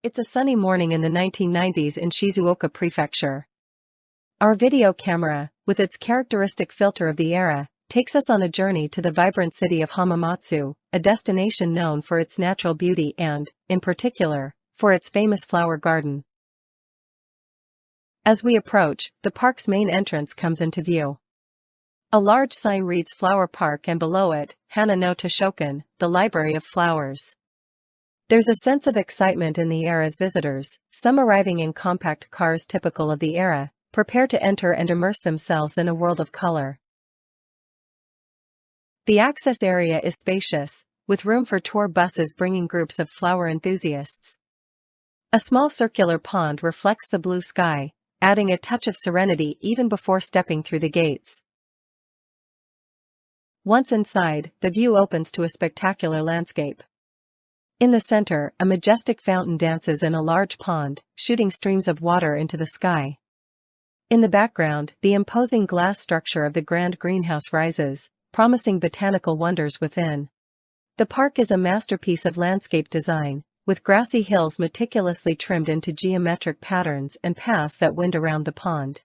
It's a sunny morning in the 1990s in Shizuoka Prefecture. Our video camera, with its characteristic filter of the era, takes us on a journey to the vibrant city of Hamamatsu, a destination known for its natural beauty and, in particular, for its famous flower garden. As we approach, the park's main entrance comes into view. A large sign reads Flower Park and below it, Hana no Toshokan, the Library of Flowers. There's a sense of excitement in the air as visitors, some arriving in compact cars typical of the era, prepare to enter and immerse themselves in a world of color. The access area is spacious, with room for tour buses bringing groups of flower enthusiasts. A small circular pond reflects the blue sky, adding a touch of serenity even before stepping through the gates. Once inside, the view opens to a spectacular landscape. In the center, a majestic fountain dances in a large pond, shooting streams of water into the sky. In the background, the imposing glass structure of the grand greenhouse rises, promising botanical wonders within. The park is a masterpiece of landscape design, with grassy hills meticulously trimmed into geometric patterns and paths that wind around the pond.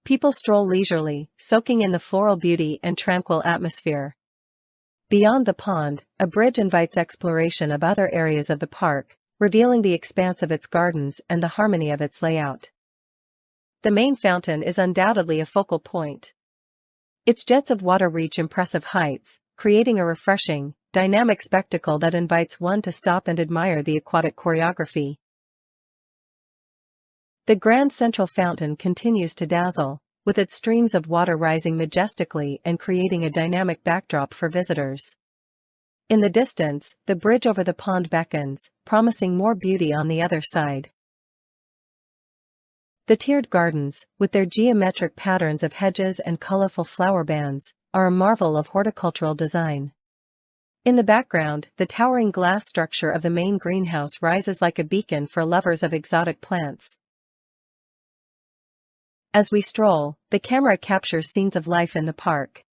People stroll leisurely, soaking in the floral beauty and tranquil atmosphere. Beyond the pond, a bridge invites exploration of other areas of the park, revealing the expanse of its gardens and the harmony of its layout. The main fountain is undoubtedly a focal point. Its jets of water reach impressive heights, creating a refreshing, dynamic spectacle that invites one to stop and admire the aquatic choreography. The grand central fountain continues to dazzle, with its streams of water rising majestically and creating a dynamic backdrop for visitors. In the distance, the bridge over the pond beckons, promising more beauty on the other side. The tiered gardens, with their geometric patterns of hedges and colorful flower bands, are a marvel of horticultural design. In the background, the towering glass structure of the main greenhouse rises like a beacon for lovers of exotic plants. As we stroll, the camera captures scenes of life in the park.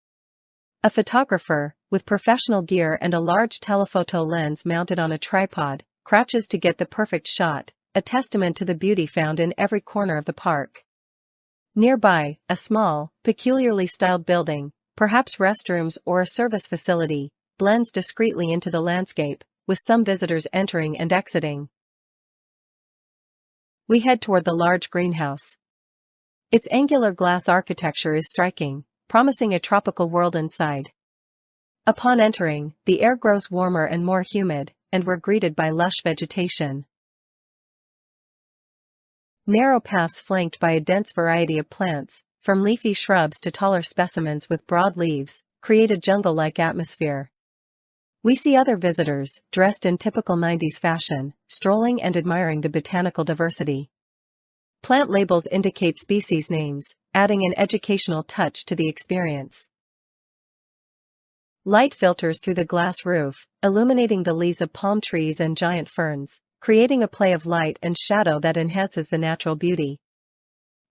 A photographer, with professional gear and a large telephoto lens mounted on a tripod, crouches to get the perfect shot, a testament to the beauty found in every corner of the park. Nearby, a small, peculiarly styled building, perhaps restrooms or a service facility, blends discreetly into the landscape, with some visitors entering and exiting. We head toward the large greenhouse. Its angular glass architecture is striking, promising a tropical world inside. Upon entering, the air grows warmer and more humid, and we're greeted by lush vegetation. Narrow paths flanked by a dense variety of plants, from leafy shrubs to taller specimens with broad leaves, create a jungle-like atmosphere. We see other visitors, dressed in typical 90s fashion, strolling and admiring the botanical diversity. Plant labels indicate species names, adding an educational touch to the experience. Light filters through the glass roof, illuminating the leaves of palm trees and giant ferns, creating a play of light and shadow that enhances the natural beauty.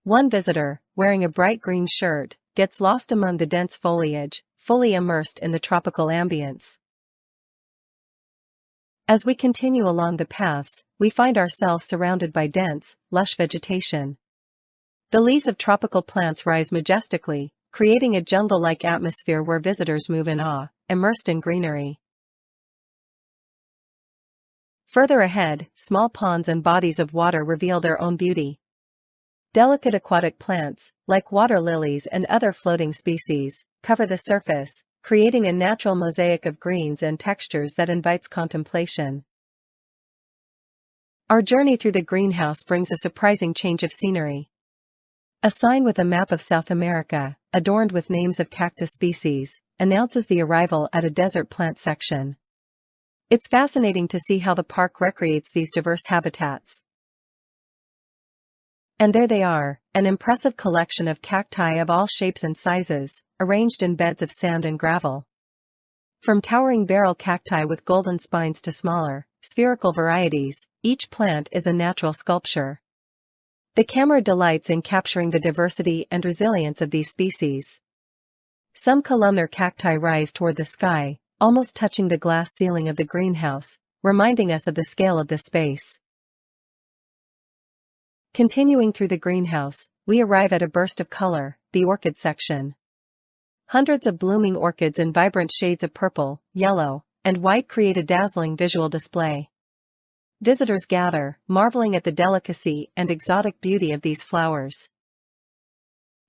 One visitor, wearing a bright green shirt, gets lost among the dense foliage, fully immersed in the tropical ambience. As we continue along the paths, we find ourselves surrounded by dense, lush vegetation. The leaves of tropical plants rise majestically, creating a jungle-like atmosphere where visitors move in awe, immersed in greenery. Further ahead, small ponds and bodies of water reveal their own beauty. Delicate aquatic plants, like water lilies and other floating species, cover the surface, creating a natural mosaic of greens and textures that invites contemplation. Our journey through the greenhouse brings a surprising change of scenery. A sign with a map of South America, adorned with names of cactus species, announces the arrival at a desert plant section. It's fascinating to see how the park recreates these diverse habitats. And there they are, an impressive collection of cacti of all shapes and sizes, arranged in beds of sand and gravel. From towering barrel cacti with golden spines to smaller, spherical varieties, each plant is a natural sculpture. The camera delights in capturing the diversity and resilience of these species. Some columnar cacti rise toward the sky, almost touching the glass ceiling of the greenhouse, reminding us of the scale of this space. Continuing through the greenhouse, we arrive at a burst of color, the orchid section. Hundreds of blooming orchids in vibrant shades of purple, yellow, and white create a dazzling visual display. Visitors gather, marveling at the delicacy and exotic beauty of these flowers.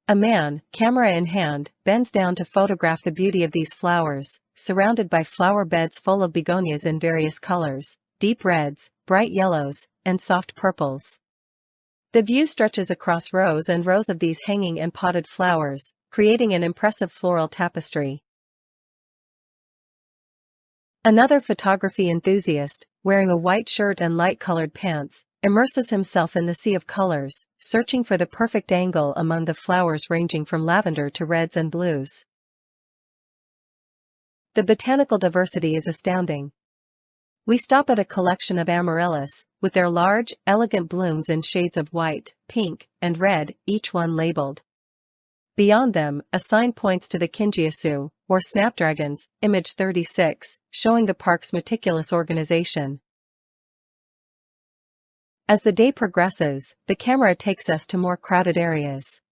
A man, camera in hand, bends down to photograph the beauty of these flowers, surrounded by flower beds full of begonias in various colors, deep reds, bright yellows, and soft purples. The view stretches across rows and rows of these hanging and potted flowers, creating an impressive floral tapestry. Another photography enthusiast, wearing a white shirt and light-colored pants, immerses himself in the sea of colors, searching for the perfect angle among the flowers ranging from lavender to reds and blues. The botanical diversity is astounding. We stop at a collection of amaryllis, with their large, elegant blooms in shades of white, pink, and red, each one labeled. Beyond them, a sign points to the kinjiasu, or snapdragons, image 36, showing the park's meticulous organization. As the day progresses, the camera takes us to more crowded areas.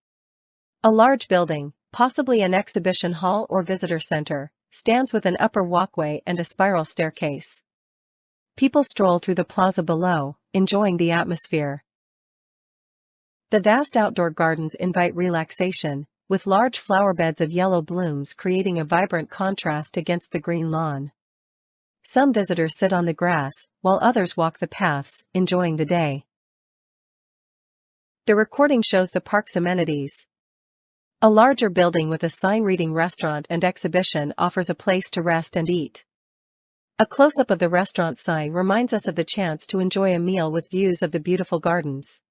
A large building, possibly an exhibition hall or visitor center, stands with an upper walkway and a spiral staircase. People stroll through the plaza below, enjoying the atmosphere. The vast outdoor gardens invite relaxation, with large flower beds of yellow blooms creating a vibrant contrast against the green lawn. Some visitors sit on the grass, while others walk the paths, enjoying the day. The recording shows the park's amenities. A larger building with a sign reading restaurant and exhibition offers a place to rest and eat. A close-up of the restaurant sign reminds us of the chance to enjoy a meal with views of the beautiful gardens.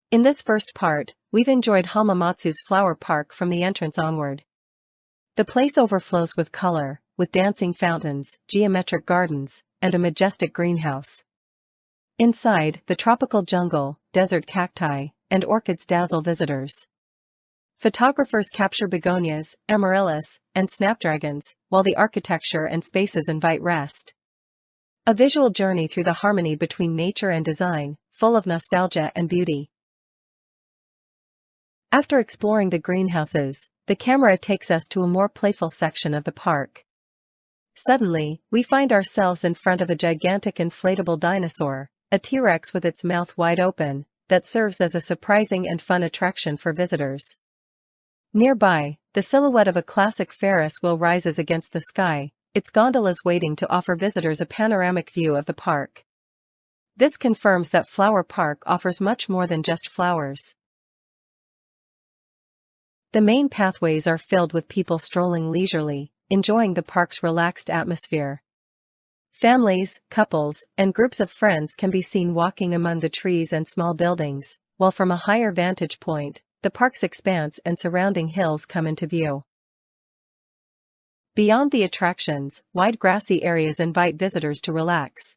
In this first part, we've enjoyed Hamamatsu's flower park from the entrance onward. The place overflows with color, with dancing fountains, geometric gardens, and a majestic greenhouse. Inside, the tropical jungle, desert cacti, and orchids dazzle visitors. Photographers capture begonias, amaryllis, and snapdragons, while the architecture and spaces invite rest. A visual journey through the harmony between nature and design, full of nostalgia and beauty. After exploring the greenhouses, the camera takes us to a more playful section of the park. Suddenly, we find ourselves in front of a gigantic inflatable dinosaur, a T-Rex with its mouth wide open, that serves as a surprising and fun attraction for visitors. Nearby, the silhouette of a classic Ferris wheel rises against the sky, its gondolas waiting to offer visitors a panoramic view of the park. This confirms that Flower Park offers much more than just flowers. The main pathways are filled with people strolling leisurely, enjoying the park's relaxed atmosphere. Families, couples, and groups of friends can be seen walking among the trees and small buildings, while from a higher vantage point, the park's expanse and surrounding hills come into view. Beyond the attractions, wide grassy areas invite visitors to relax.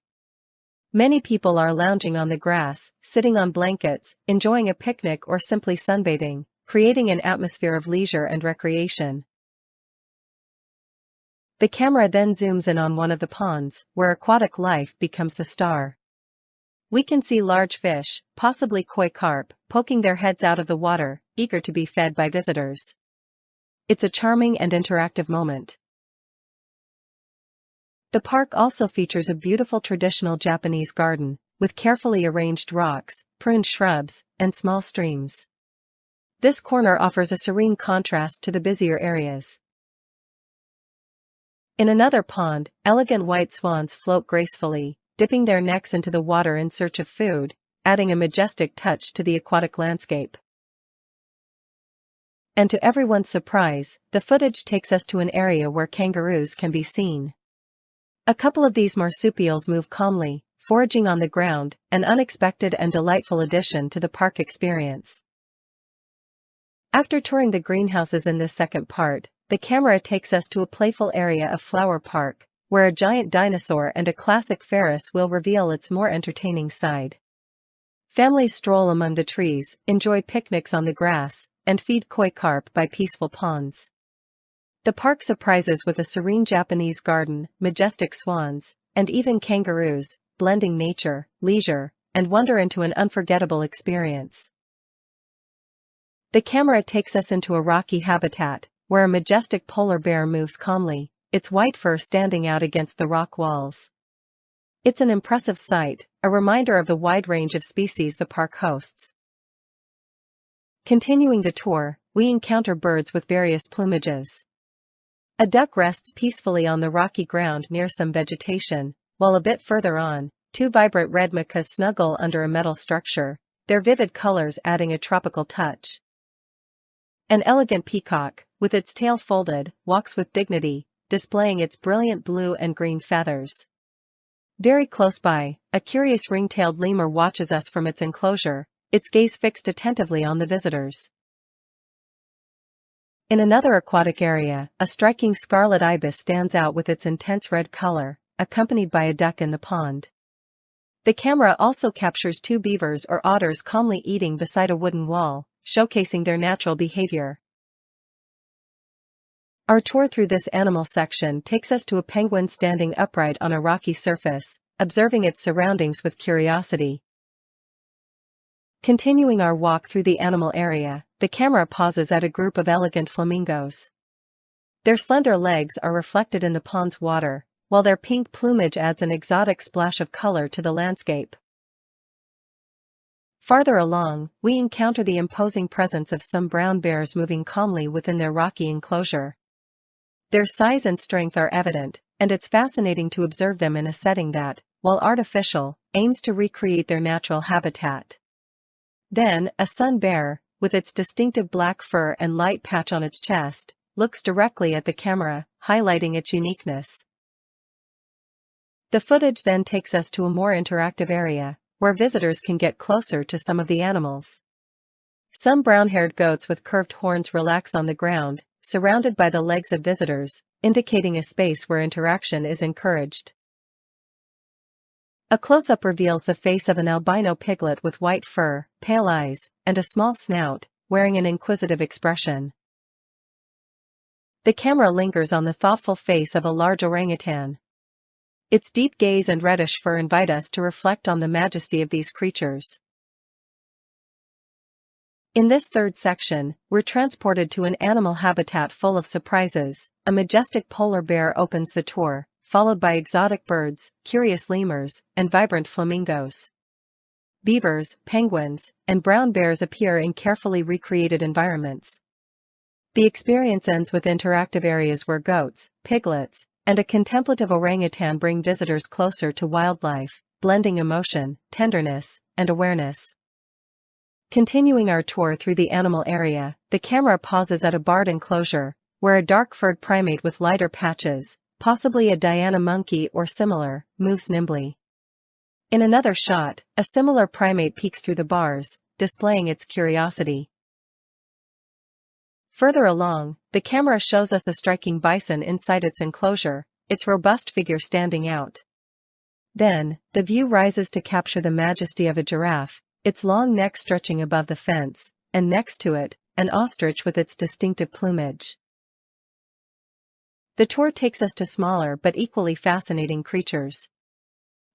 Many people are lounging on the grass, sitting on blankets, enjoying a picnic or simply sunbathing, creating an atmosphere of leisure and recreation. The camera then zooms in on one of the ponds, where aquatic life becomes the star. We can see large fish, possibly koi carp, poking their heads out of the water, eager to be fed by visitors. It's a charming and interactive moment. The park also features a beautiful traditional Japanese garden, with carefully arranged rocks, pruned shrubs, and small streams. This corner offers a serene contrast to the busier areas. In another pond, elegant white swans float gracefully, dipping their necks into the water in search of food, adding a majestic touch to the aquatic landscape. And to everyone's surprise, the footage takes us to an area where kangaroos can be seen. A couple of these marsupials move calmly, foraging on the ground, an unexpected and delightful addition to the park experience. After touring the greenhouses in this second part, the camera takes us to a playful area of Flower Park, where a giant dinosaur and a classic Ferris wheel reveal its more entertaining side. Families stroll among the trees, enjoy picnics on the grass, and feed koi carp by peaceful ponds. The park surprises with a serene Japanese garden, majestic swans, and even kangaroos, blending nature, leisure, and wonder into an unforgettable experience. The camera takes us into a rocky habitat, where a majestic polar bear moves calmly, its white fur standing out against the rock walls. It's an impressive sight, a reminder of the wide range of species the park hosts. Continuing the tour, we encounter birds with various plumages. A duck rests peacefully on the rocky ground near some vegetation, while a bit further on, two vibrant red macaws snuggle under a metal structure, their vivid colors adding a tropical touch. An elegant peacock, with its tail folded, walks with dignity, displaying its brilliant blue and green feathers. Very close by, a curious ring-tailed lemur watches us from its enclosure, its gaze fixed attentively on the visitors. In another aquatic area, a striking scarlet ibis stands out with its intense red color, accompanied by a duck in the pond. The camera also captures two beavers or otters calmly eating beside a wooden wall, showcasing their natural behavior. Our tour through this animal section takes us to a penguin standing upright on a rocky surface, observing its surroundings with curiosity. Continuing our walk through the animal area, the camera pauses at a group of elegant flamingos. Their slender legs are reflected in the pond's water, while their pink plumage adds an exotic splash of color to the landscape. Farther along, we encounter the imposing presence of some brown bears moving calmly within their rocky enclosure. Their size and strength are evident, and it's fascinating to observe them in a setting that, while artificial, aims to recreate their natural habitat. Then, a sun bear, with its distinctive black fur and light patch on its chest, looks directly at the camera, highlighting its uniqueness. The footage then takes us to a more interactive area, where visitors can get closer to some of the animals. Some brown-haired goats with curved horns relax on the ground, surrounded by the legs of visitors, indicating a space where interaction is encouraged. A close-up reveals the face of an albino piglet with white fur, pale eyes, and a small snout, wearing an inquisitive expression. The camera lingers on the thoughtful face of a large orangutan. Its deep gaze and reddish fur invite us to reflect on the majesty of these creatures. In this third section, we're transported to an animal habitat full of surprises. A majestic polar bear opens the tour, followed by exotic birds, curious lemurs, and vibrant flamingos. Beavers, penguins, and brown bears appear in carefully recreated environments. The experience ends with interactive areas where goats, piglets, and a contemplative orangutan bring visitors closer to wildlife, blending emotion, tenderness, and awareness. Continuing our tour through the animal area, the camera pauses at a barred enclosure, where a dark-furred primate with lighter patches, possibly a Diana monkey or similar, moves nimbly. In another shot, a similar primate peeks through the bars, displaying its curiosity. Further along, the camera shows us a striking bison inside its enclosure, its robust figure standing out. Then, the view rises to capture the majesty of a giraffe, its long neck stretching above the fence, and next to it, an ostrich with its distinctive plumage. The tour takes us to smaller but equally fascinating creatures.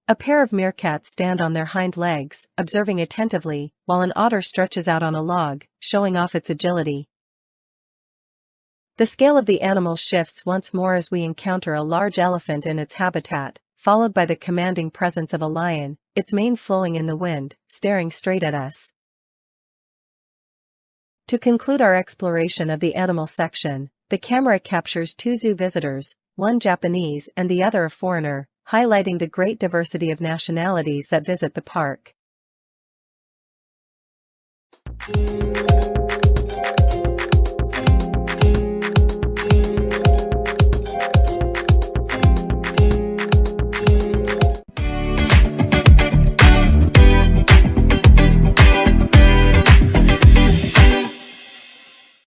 A pair of meerkats stand on their hind legs, observing attentively, while an otter stretches out on a log, showing off its agility. The scale of the animal shifts once more as we encounter a large elephant in its habitat, followed by the commanding presence of a lion, its mane flowing in the wind, staring straight at us. To conclude our exploration of the animal section, the camera captures two zoo visitors, one Japanese and the other a foreigner, highlighting the great diversity of nationalities that visit the park.